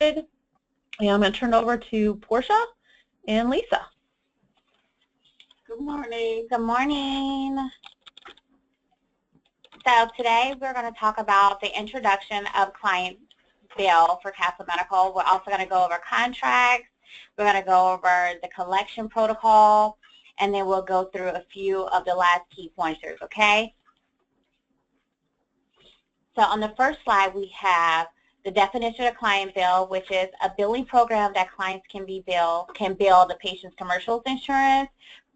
And I'm going to turn it over to Portia and Lisa. Good morning. Good morning. So today we're going to talk about the introduction of client bill for Castle Medical. We're also going to go over contracts. We're going to go over the collection protocol, and then we'll go through a few of the last key pointers, okay? So on the first slide, we have the definition of client bill, which is a billing program that clients can bill the patient's commercial insurance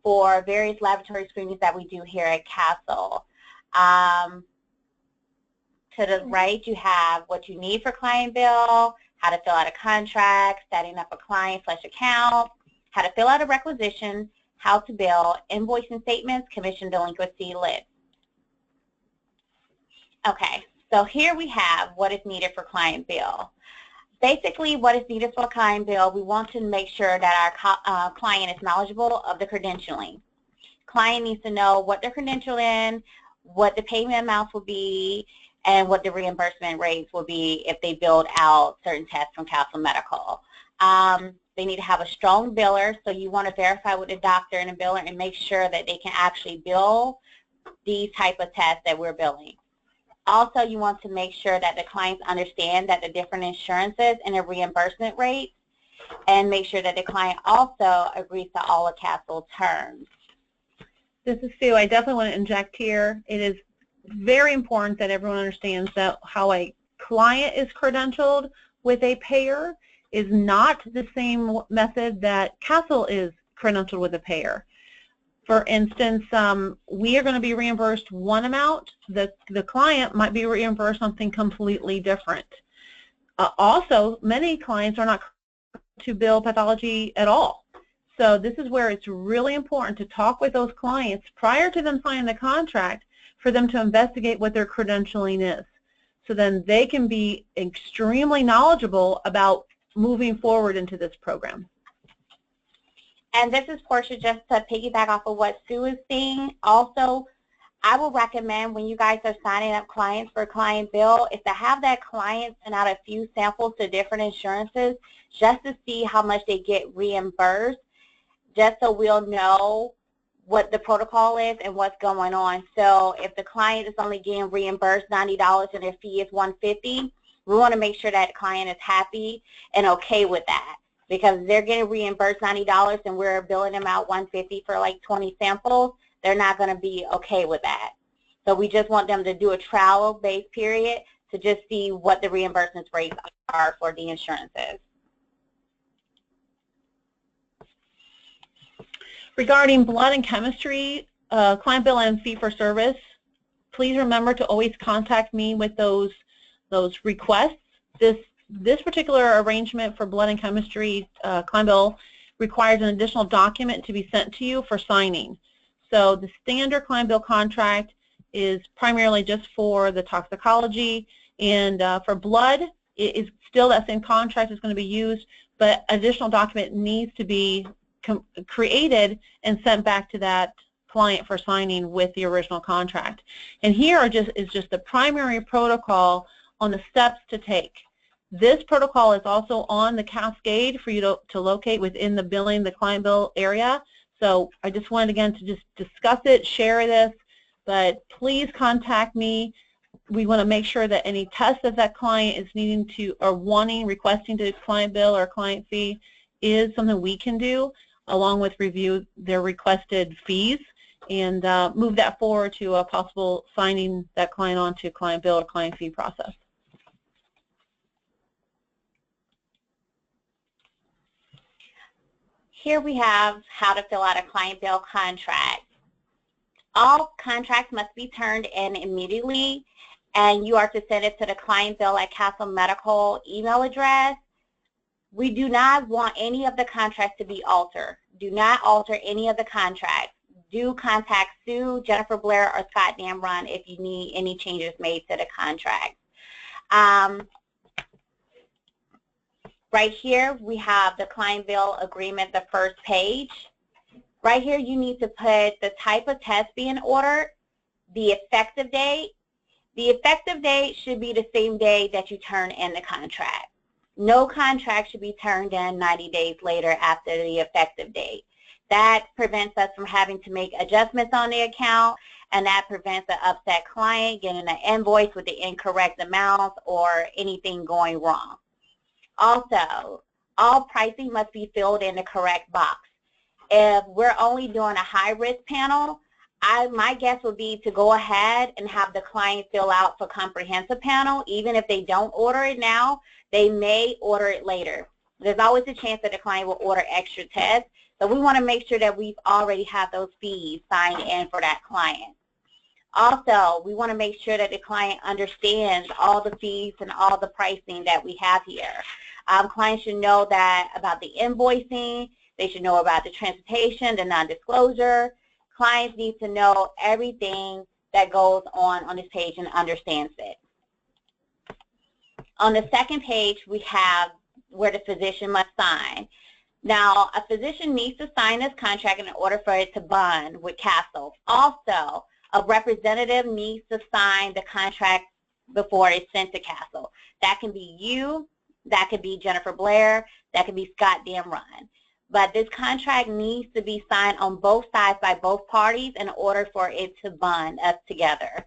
for various laboratory screenings that we do here at Castle. To the right, you have what you need for client bill, how to fill out a contract, setting up a client/account, how to fill out a requisition, how to bill, invoicing statements, commission delinquency list. Okay, so here we have what is needed for client bill. Basically, what is needed for client bill, we want to make sure that our client is knowledgeable of the credentialing. Client needs to know what they're credentialing, what the payment amounts will be, and what the reimbursement rates will be if they build out certain tests from Castle Medical. They need to have a strong biller, so you want to verify with the doctor and the biller and make sure that they can actually bill these type of tests that we're billing. Also, you want to make sure that the clients understand that the different insurances and the reimbursement rates, and make sure that the client also agrees to all of Castle terms. This is Sue. I definitely want to inject here. It is very important that everyone understands that how a client is credentialed with a payer is not the same method that Castle is credentialed with a payer. For instance, we are going to be reimbursed one amount. The client might be reimbursed something completely different. Also, many clients are not to bill pathology at all. So this is where it's really important to talk with those clients prior to them signing the contract for them to investigate what their credentialing is. So then they can be extremely knowledgeable about moving forward into this program. And this is Portia, just to piggyback off of what Sue is saying. Also, I will recommend when you guys are signing up clients for client bill is to have that client send out a few samples to different insurances just to see how much they get reimbursed, just so we'll know what the protocol is and what's going on. So if the client is only getting reimbursed $90 and their fee is $150, we want to make sure that client is happy and okay with that. Because they're getting reimbursed $90 and we're billing them out $150 for like 20 samples, they're not going to be okay with that. So we just want them to do a trial-based period to just see what the reimbursement rates are for the insurances. Regarding blood and chemistry, client bill and fee for service, please remember to always contact me with those requests. This particular arrangement for blood and chemistry client bill requires an additional document to be sent to you for signing. So the standard client bill contract is primarily just for the toxicology, and for blood, it is still that same contract is going to be used, but additional document needs to be created and sent back to that client for signing with the original contract. And here is just the primary protocol on the steps to take. This protocol is also on the cascade for you to locate within the billing, the client bill area. So I just wanted again to just discuss it, share this, but please contact me. We want to make sure that any tests that client is needing to or requesting to client bill or client fee is something we can do, along with review their requested fees and move that forward to a possible signing that client onto client bill or client fee process. Here we have how to fill out a client bill contract. All contracts must be turned in immediately, and you are to send it to the client bill at Castle Medical email address. We do not want any of the contracts to be altered. Do not alter any of the contracts. Do contact Sue, Jennifer Blair, or Scott Damron if you need any changes made to the contract. Right here, we have the client bill agreement, the first page. Right here, you need to put the type of test being ordered, the effective date. The effective date should be the same day that you turn in the contract. No contract should be turned in 90 days later after the effective date. That prevents us from having to make adjustments on the account, and that prevents an upset client getting an invoice with the incorrect amounts or anything going wrong. Also, all pricing must be filled in the correct box. If we're only doing a high-risk panel, my guess would be to go ahead and have the client fill out for comprehensive panel. Even if they don't order it now, they may order it later. There's always a chance that the client will order extra tests, so we want to make sure that we've already had those fees signed in for that client. Also, we want to make sure that the client understands all the fees and all the pricing that we have here. Clients should know that about the invoicing. They should know about the transportation, the non-disclosure. Clients need to know everything that goes on this page and understands it. On the second page, we have where the physician must sign. Now, a physician needs to sign this contract in order for it to bond with Castle. Also, a representative needs to sign the contract before it's sent to Castle. That can be you, that could be Jennifer Blair, that could be Scott Damron. But this contract needs to be signed on both sides by both parties in order for it to bond us together.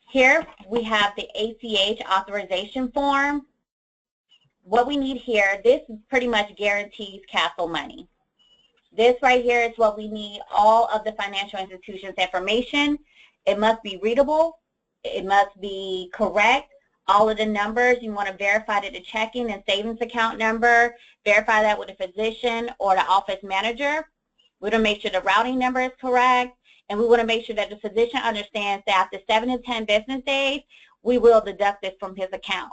Here we have the ACH authorization form. What we need here, this pretty much guarantees Castle money. This right here is what we need, all of the financial institutions' information. It must be readable. It must be correct. All of the numbers, you want to verify that the checking and savings account number, verify that with the physician or the office manager. We want to make sure the routing number is correct, and we want to make sure that the physician understands that after 7 to 10 business days, we will deduct this from his account.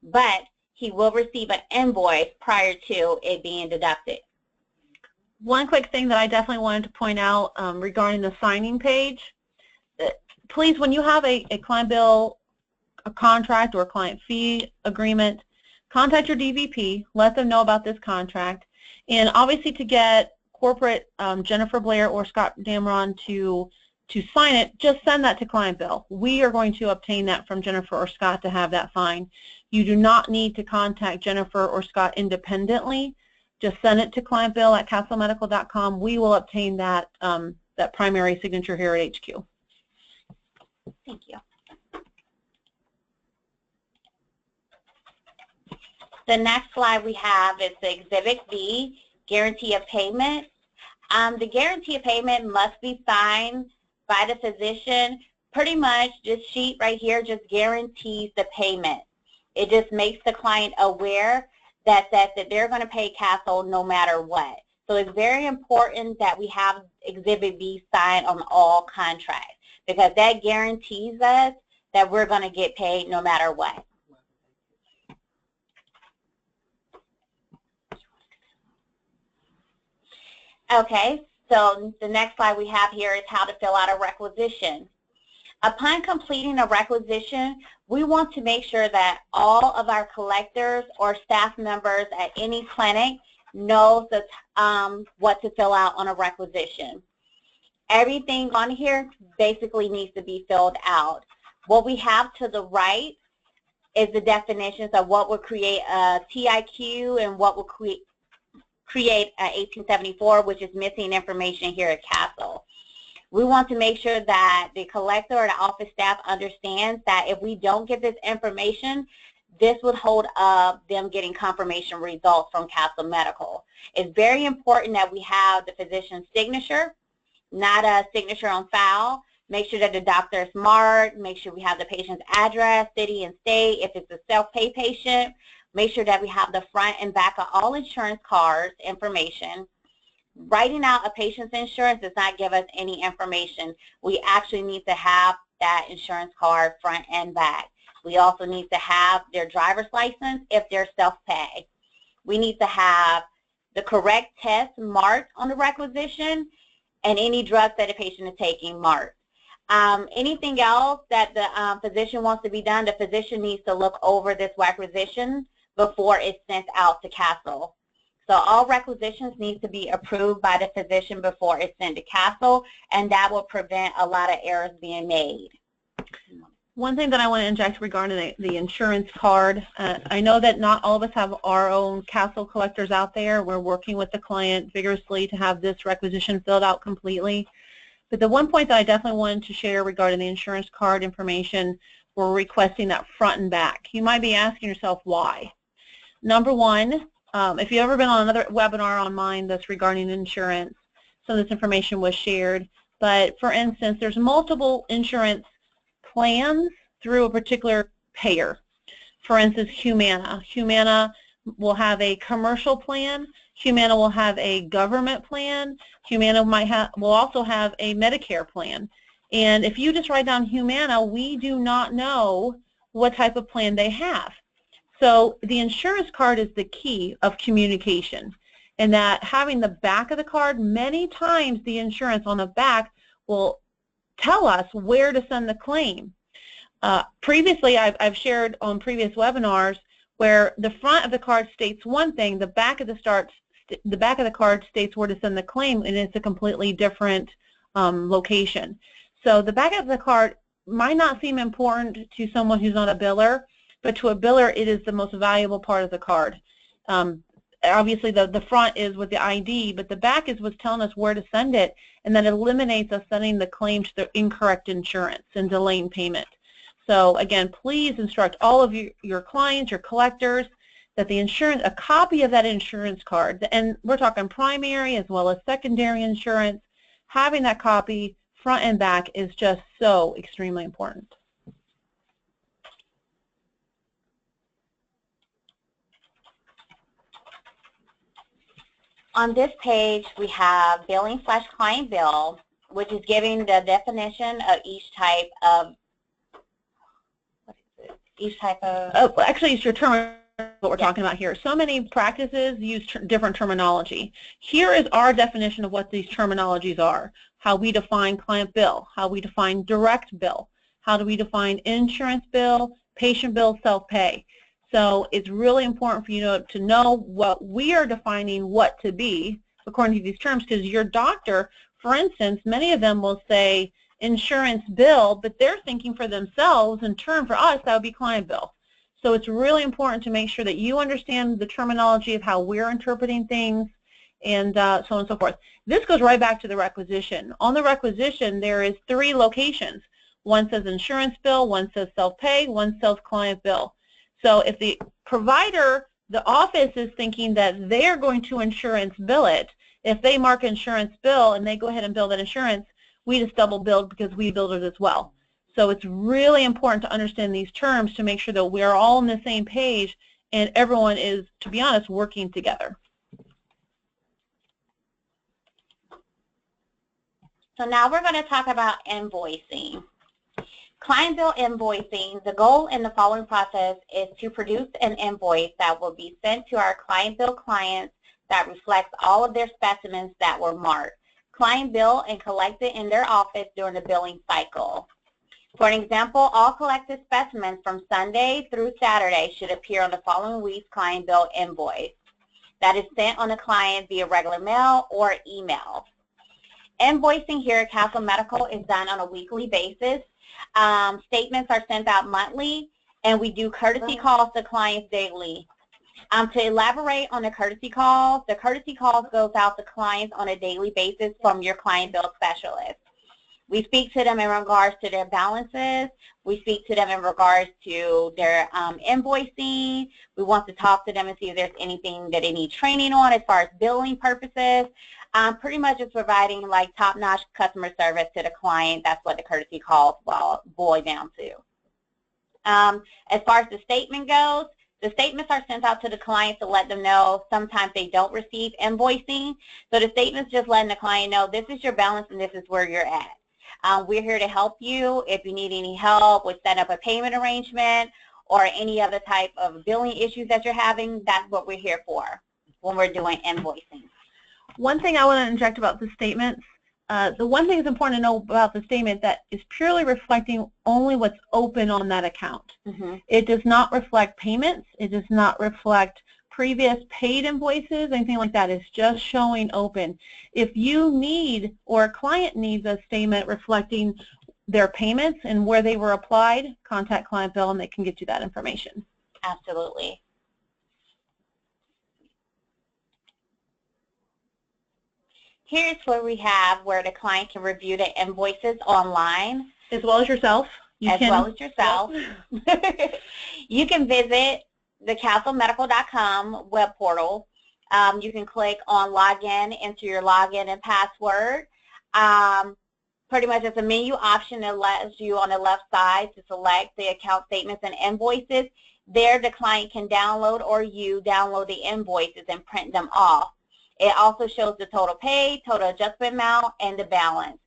But he will receive an invoice prior to it being deducted. One quick thing that I definitely wanted to point out regarding the signing page, please, when you have a client bill, a contract, or a client fee agreement, contact your DVP, let them know about this contract, and obviously to get corporate Jennifer Blair or Scott Damron to sign it, just send that to client bill. We are going to obtain that from Jennifer or Scott to have that signed. You do not need to contact Jennifer or Scott independently. Just send it to client bill at castlemedical.com. We will obtain that, that primary signature here at HQ. Thank you. The next slide we have is the Exhibit B, Guarantee of Payment. The guarantee of payment must be signed by the physician. Pretty much this sheet right here just guarantees the payment. It just makes the client aware that they're going to pay Castle no matter what. So it's very important that we have Exhibit B signed on all contracts, because that guarantees us that we're going to get paid no matter what. Okay, so the next slide we have here is how to fill out a requisition. Upon completing a requisition, we want to make sure that all of our collectors or staff members at any clinic knows what to fill out on a requisition. Everything on here basically needs to be filled out. What we have to the right is the definitions of what would create a TIQ and what will create a 1874, which is missing information here at Castle. We want to make sure that the collector or the office staff understands that if we don't get this information, this would hold up them getting confirmation results from Castle Medical. It's very important that we have the physician's signature, not a signature on file. Make sure that the doctor is marked. Make sure we have the patient's address, city and state. If it's a self-pay patient, make sure that we have the front and back of all insurance cards information. Writing out a patient's insurance does not give us any information. We actually need to have that insurance card front and back. We also need to have their driver's license if they're self-pay. We need to have the correct test marked on the requisition and any drugs that the patient is taking marked. Anything else that the physician wants to be done, the physician needs to look over this requisition before it's sent out to Castle. So all requisitions need to be approved by the physician before it's sent to Castle, and that will prevent a lot of errors being made. One thing that I want to inject regarding the insurance card, I know that not all of us have our own Castle collectors out there. We're working with the client vigorously to have this requisition filled out completely. But the one point that I definitely wanted to share regarding the insurance card information, we're requesting that front and back. You might be asking yourself why. Number one, if you've ever been on another webinar on mine that's regarding insurance, some of this information was shared. But for instance, there's multiple insurance plans through a particular payer. For instance, Humana. Humana will have a commercial plan. Humana will have a government plan. Humana will also have a Medicare plan. And if you just write down Humana, we do not know what type of plan they have. So the insurance card is the key of communication, and that having the back of the card, many times the insurance on the back will tell us where to send the claim. Previously, I've shared on previous webinars where the front of the card states one thing, the back of the card states where to send the claim, and it's a completely different location. So the back of the card might not seem important to someone who's not a biller, but to a biller, it is the most valuable part of the card. Obviously, the front is with the ID, but the back is what's telling us where to send it, and that eliminates us sending the claim to the incorrect insurance and delaying payment. So again, please instruct all of your clients, your collectors, that the insurance, a copy of that insurance card, and we're talking primary as well as secondary insurance, having that copy front and back is just so extremely important. On this page, we have billing/client bill, which is giving the definition of each type of, actually, it's your term, what we're talking about here. So many practices use different terminology. Here is our definition of what these terminologies are, how we define client bill, how we define direct bill, how do we define insurance bill, patient bill, self-pay. So it's really important for you to know what we are defining what to be according to these terms, because your doctor, for instance, many of them will say insurance bill, but they're thinking for themselves. In turn, for us, that would be client bill. So it's really important to make sure that you understand the terminology of how we're interpreting things, and so on and so forth. This goes right back to the requisition. On the requisition, there is 3 locations. One says insurance bill, one says self-pay, one says client bill. So if the provider, the office is thinking that they're going to insurance bill it, if they mark insurance bill and they go ahead and bill that insurance, we just double billed because we billed it as well. So it's really important to understand these terms to make sure that we're all on the same page and everyone is, to be honest, working together. So now we're going to talk about invoicing. Client bill invoicing, the goal in the following process is to produce an invoice that will be sent to our client bill clients that reflects all of their specimens that were marked, client bill, and collected in their office during the billing cycle. For an example, all collected specimens from Sunday through Saturday should appear on the following week's client bill invoice that is sent on the client via regular mail or email. Invoicing here at Castle Medical is done on a weekly basis. Statements are sent out monthly, and we do courtesy calls to clients daily. To elaborate on the courtesy calls goes out to clients on a daily basis from your client bill specialist. We speak to them in regards to their balances. We speak to them in regards to their invoicing. We want to talk to them and see if there's anything that they need training on as far as billing purposes. Pretty much it's providing like top-notch customer service to the client. That's what the courtesy calls boil down to. As far as the statement goes, the statements are sent out to the clients to let them know sometimes they don't receive invoicing. So the statement's just letting the client know this is your balance and this is where you're at. We're here to help you. If you need any help with setting up a payment arrangement or any other type of billing issues that you're having, that's what we're here for when we're doing invoicing. One thing I want to inject about the statements, the one thing that's important to know about the statement that is purely reflecting only what's open on that account. It does not reflect payments. It does not reflect previous paid invoices, anything like that. It's just showing open. If you need or a client needs a statement reflecting their payments and where they were applied, contact Client Bill and they can get you that information. Absolutely. Here's where we have where the client can review the invoices online. As well as yourself. Well as yourself. You can visit the castlemedical.com web portal. You can click on login, enter your login and password. Pretty much it's a menu option that allows you on the left side to select the account statements and invoices. There the client can download or you download the invoices and print them off. It also shows the total pay, total adjustment amount, and the balance.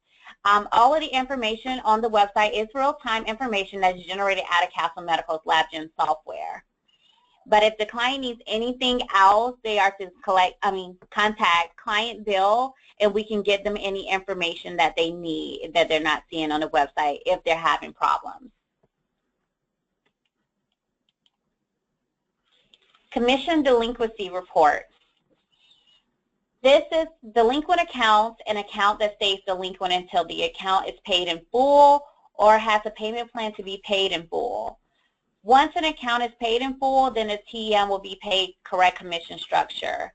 All of the information on the website is real-time information that's generated out of Castle Medical's LabGen software. But if the client needs anything else, they are to contact Client Bill, and we can get them any information that they need that they're not seeing on the website if they're having problems. Commission delinquency report. This is delinquent accounts, an account that stays delinquent until the account is paid in full or has a payment plan to be paid in full. Once an account is paid in full, then the TM will be paid correct commission structure.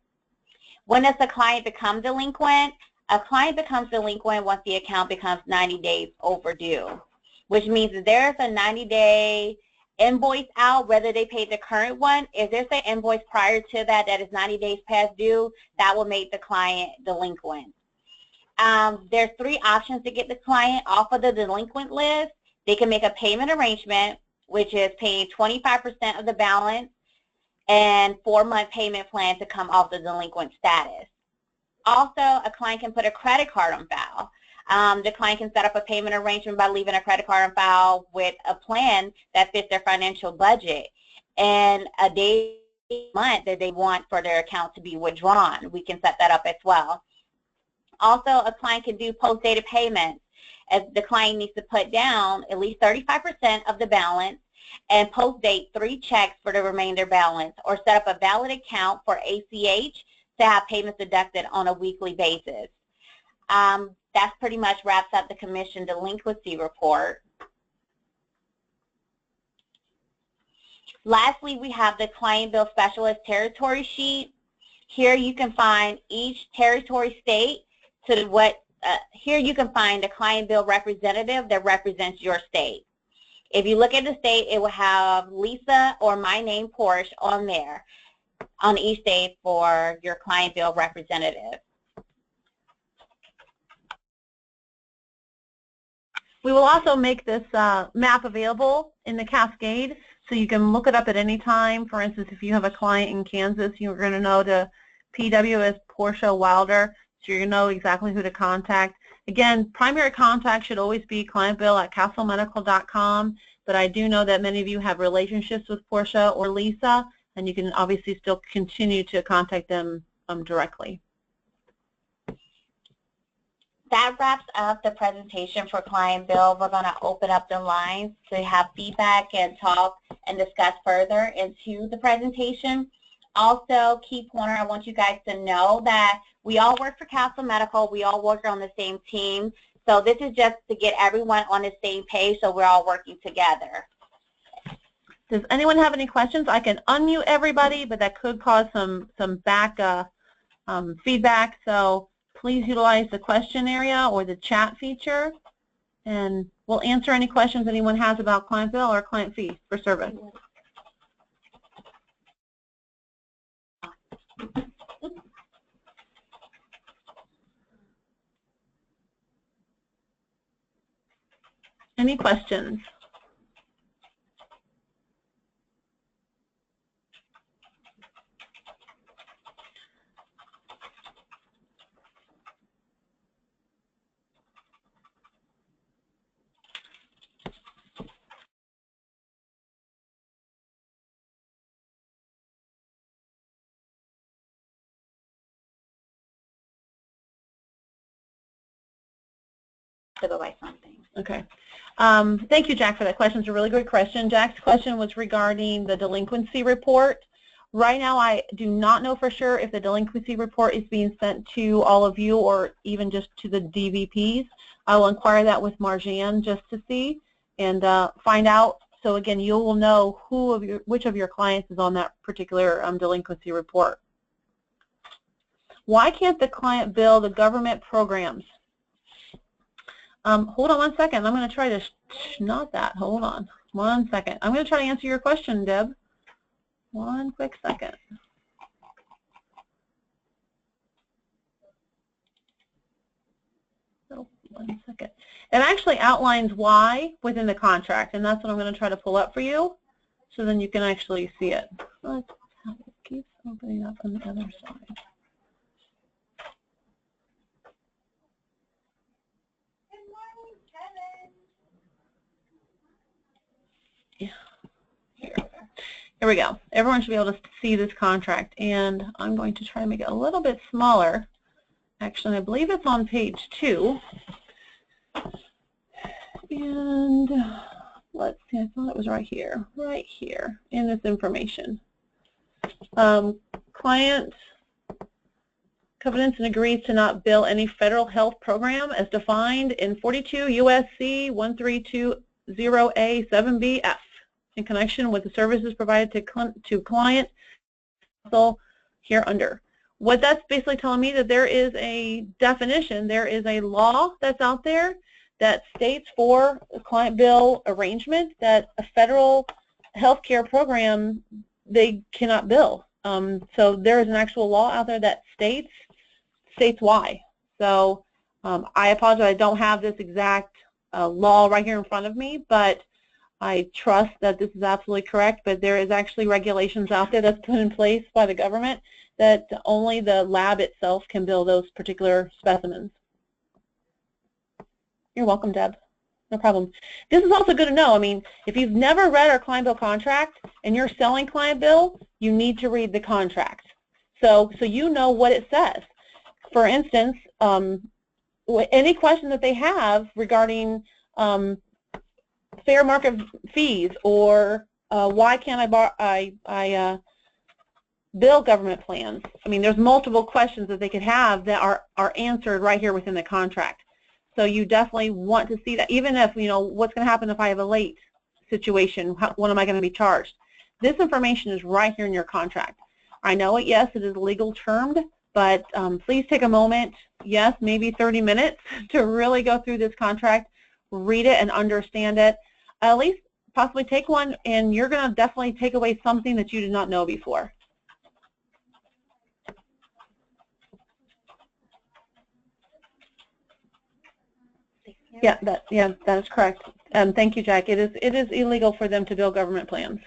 When does a client become delinquent? A client becomes delinquent once the account becomes 90 days overdue, which means that there's a 90-day invoice out, whether they paid the current one. If there's an invoice prior to that that is 90 days past due, that will make the client delinquent. There's 3 options to get the client off of the delinquent list. They can make a payment arrangement, which is paying 25% of the balance and 4-month payment plan to come off the delinquent status. Also, a client can put a credit card on file. The client can set up a payment arrangement by leaving a credit card on file with a plan that fits their financial budget and a day, month that they want for their account to be withdrawn. We can set that up as well. Also, a client can do post-dated payments, as the client needs to put down at least 35% of the balance and post-date 3 checks for the remainder balance, or set up a valid account for ACH to have payments deducted on a weekly basis. That pretty much wraps up the commission delinquency report. Lastly, we have the Client Bill Specialist Territory Sheet. Here you can find each territory state to what, here you can find a Client Bill representative that represents your state. If you look at the state, it will have Lisa or my name, Porsche, on there, on each state for your Client Bill representative. We will also make this map available in the Cascade, so you can look it up at any time. For instance, if you have a client in Kansas, you're going to know to PW as Portia Wilder, so you're going to know exactly who to contact. Again, primary contact should always be clientbill@castlemedical.com, but I do know that many of you have relationships with Portia or Lisa, and you can obviously still continue to contact them directly. That wraps up the presentation for Client Bill. We're going to open up the lines to have feedback and talk and discuss further into the presentation. Also, key pointer, I want you guys to know that we all work for Castle Medical. We all work on the same team. So this is just to get everyone on the same page so we're all working together. Does anyone have any questions? I can unmute everybody, but that could cause some back feedback. So please utilize the question area or the chat feature, and we'll answer any questions anyone has about Client Bill or client fee for service. Any questions? To go by something. Okay. Thank you, Jack, for that question. It's a really good question. Jack's question was regarding the delinquency report. Right now, I do not know for sure if the delinquency report is being sent to all of you or even just to the DVPs. I will inquire that with Marjan just to see and find out. So again, you will know which of your clients is on that particular delinquency report. Why can't the client bill the government programs? Hold on 1 second. I'm going to try to, not that, hold on 1 second. I'm going to try to answer your question, Deb. 1 quick second. Oh, 1 second. It actually outlines why within the contract, and that's what I'm going to try to pull up for you, so then you can actually see it. Let's have it keep opening up on the other side. Yeah. Here we go. Everyone should be able to see this contract, and I'm going to try to make it a little bit smaller. Actually, I believe it's on page 2. And let's see, I thought it was right here in this information. Client covenants and agrees to not bill any federal health program as defined in 42 U.S.C. 1320A 7BF in connection with the services provided to client here under. What that's basically telling me that there is a definition, there is a law that's out there that states for a client bill arrangement that a federal health care program, they cannot bill. So there is an actual law out there that states why. So I apologize, I don't have this exact law right here in front of me, but I trust that this is absolutely correct. But there is actually regulations out there that's put in place by the government that only the lab itself can bill those particular specimens. You're welcome, Deb. No problem. This is also good to know. I mean, if you've never read our client bill contract and you're selling client bill, you need to read the contract. So you know what it says. For instance, any question that they have regarding fair market fees or why can't I bill government plans? I mean, there's multiple questions that they could have that are answered right here within the contract. So you definitely want to see that, even if, you know, what's going to happen if I have a late situation, what am I going to be charged? This information is right here in your contract. I know it, yes, it is legal termed, but please take a moment, yes, maybe 30 minutes to really go through this contract, read it and understand it. At least possibly take one, and you're going to definitely take away something that you did not know before. Yeah, that is correct. Thank you, Jack. It is illegal for them to bill government plans.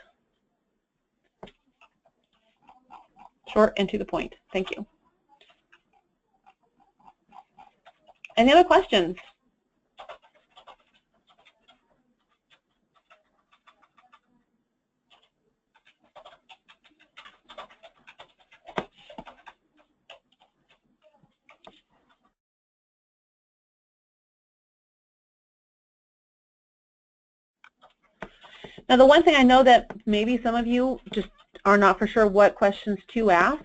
Short and to the point. Thank you. Any other questions? Now, the one thing I know that maybe some of you just are not for sure what questions to ask,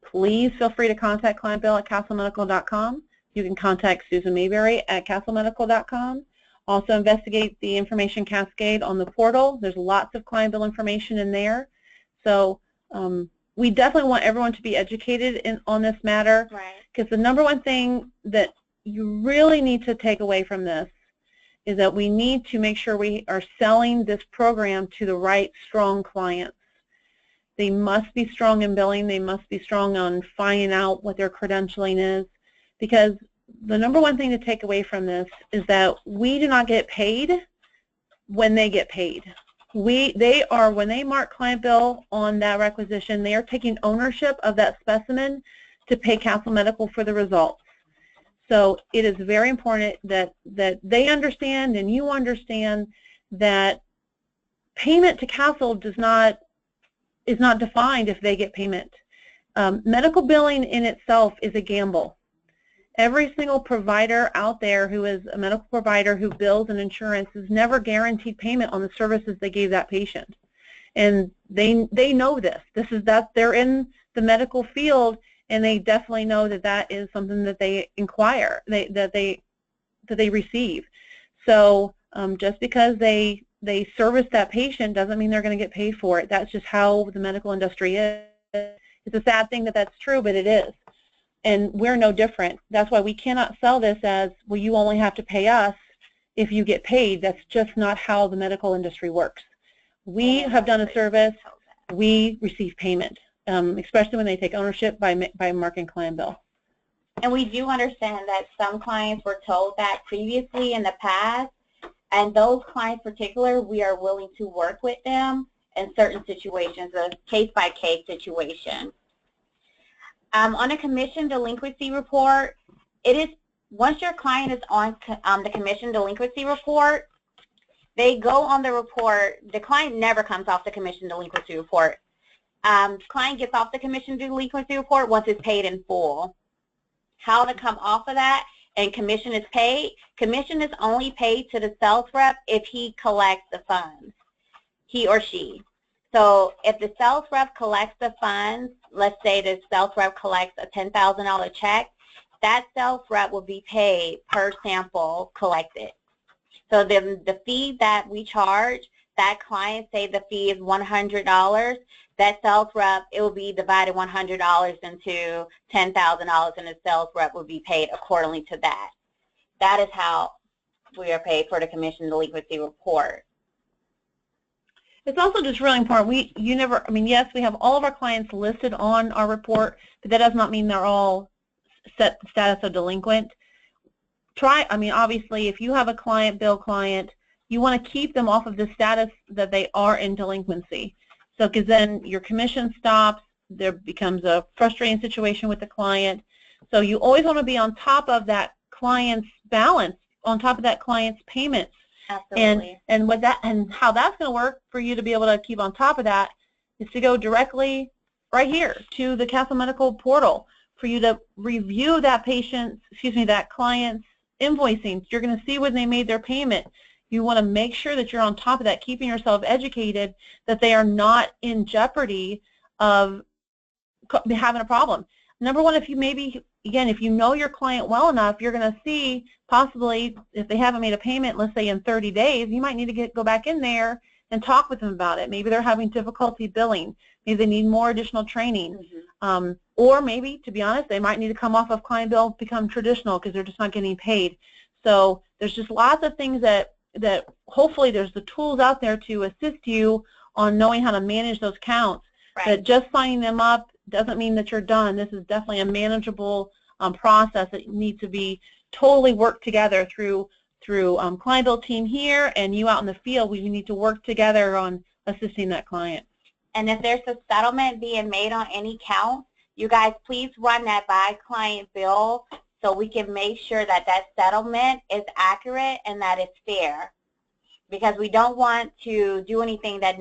please feel free to contact clientbill@castlemedical.com. You can contact Susan Mayberry at castlemedical.com. Also investigate the information cascade on the portal. There's lots of client bill information in there. So we definitely want everyone to be educated on this matter, because the number one thing that you really need to take away from this is that we need to make sure we are selling this program to the right, strong clients. They must be strong in billing. They must be strong on finding out what their credentialing is, because the number one thing to take away from this is that we do not get paid when they get paid. When they mark client bill on that requisition, they are taking ownership of that specimen to pay Castle Medical for the results. So it is very important that they understand and you understand that payment to Castle is not defined if they get payment. Medical billing in itself is a gamble. Every single provider out there who is a medical provider who bills an insurance is never guaranteed payment on the services they gave that patient. and they know this. They're in the medical field, and they definitely know that is something that they inquire, that they receive. So just because they service that patient doesn't mean they're going to get paid for it. That's just how the medical industry is. It's a sad thing that that's true, but it is. And we're no different. That's why we cannot sell this as, well, you only have to pay us if you get paid. That's just not how the medical industry works. We have done a service, we receive payment, especially when they take ownership by marking client bill. And we do understand that some clients were told that previously in the past, and those clients in particular, we are willing to work with them in certain situations, a case-by-case situation. On a commission delinquency report, it is, once your client is on the commission delinquency report, they go on the report. The client never comes off the commission delinquency report. Client gets off the commission delinquency report once it's paid in full. How to come off of that and commission is paid? Commission is only paid to the sales rep if he collects the funds, he or she. So if the sales rep collects the funds, let's say the sales rep collects a $10,000 check, that sales rep will be paid per sample collected. So the fee that we charge, that client, say the fee is $100, that sales rep, it will be divided $100 into $10,000, and the sales rep will be paid accordingly to that. That is how we are paid for the commission delinquency report. It's also just really important. Yes, we have all of our clients listed on our report, but that does not mean they're all set the status of delinquent. Obviously, if you have a client, you want to keep them off of the status that they are in delinquency. So, because then your commission stops, there becomes a frustrating situation with the client. So you always want to be on top of that client's balance, on top of that client's payments. Absolutely. And how that's going to work for you to be able to keep on top of that is to go directly right here to the Castle Medical portal for you to review that that client's invoicing. You're going to see when they made their payment. You want to make sure that you're on top of that, keeping yourself educated, that they are not in jeopardy of having a problem. Number one, if you know your client well enough, you're going to see possibly if they haven't made a payment, let's say in 30 days, you might need to go back in there and talk with them about it. Maybe they're having difficulty billing. Maybe they need more additional training. Mm-hmm. Or maybe, to be honest, they might need to come off of client bill, become traditional because they're just not getting paid. So there's just lots of things that hopefully there's the tools out there to assist you on knowing how to manage those counts. Right. But just signing them up doesn't mean that you're done. This is definitely a manageable process that needs to be totally worked together through client bill team here and you out in the field. We need to work together on assisting that client. And if there's a settlement being made on any count, you guys please run that by client bill so we can make sure that that settlement is accurate and that it's fair. Because we don't want to do anything that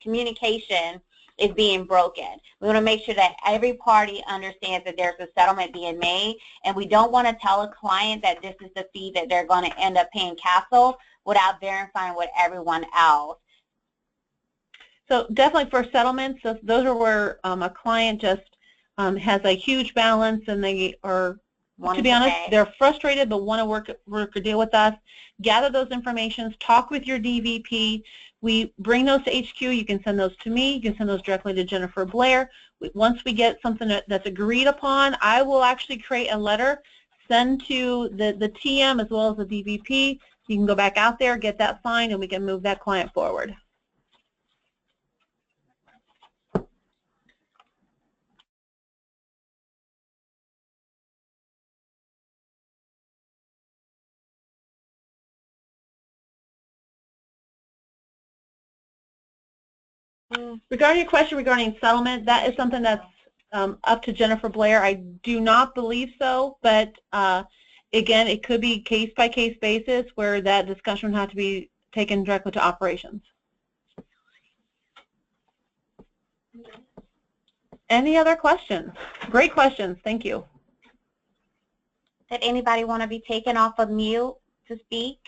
communication is being broken. We want to make sure that every party understands that there's a settlement being made, and we don't want to tell a client that this is the fee that they're going to end up paying Castle without verifying with everyone else. So definitely for settlements, those are where a client just has a huge balance and they are, to be honest, they're frustrated but want to work a deal with us. Gather those informations, talk with your DVP. We bring those to HQ. You can send those to me. You can send those directly to Jennifer Blair. Once we get something that's agreed upon, I will actually create a letter, send to the TM as well as the DVP. You can go back out there, get that signed, and we can move that client forward. Regarding your question regarding settlement, that is something that's up to Jennifer Blair. I do not believe so, but again, it could be case-by-case basis where that discussion would have to be taken directly to operations. Any other questions? Great questions. Thank you. Did anybody want to be taken off of mute to speak?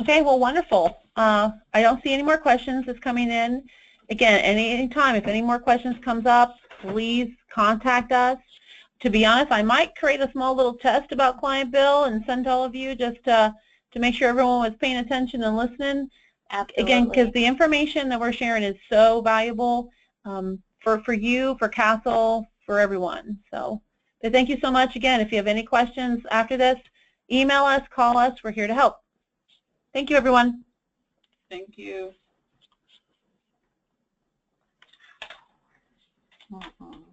Okay, well, wonderful. I don't see any more questions that's coming in. Again, any time, if any more questions comes up, please contact us. To be honest, I might create a small little test about Client Bill and send to all of you just to make sure everyone was paying attention and listening. Absolutely. Again, because the information that we're sharing is so valuable for you, for Castle, for everyone. So thank you so much. Again, if you have any questions after this, email us, call us. We're here to help. Thank you, everyone. Thank you. Mhm.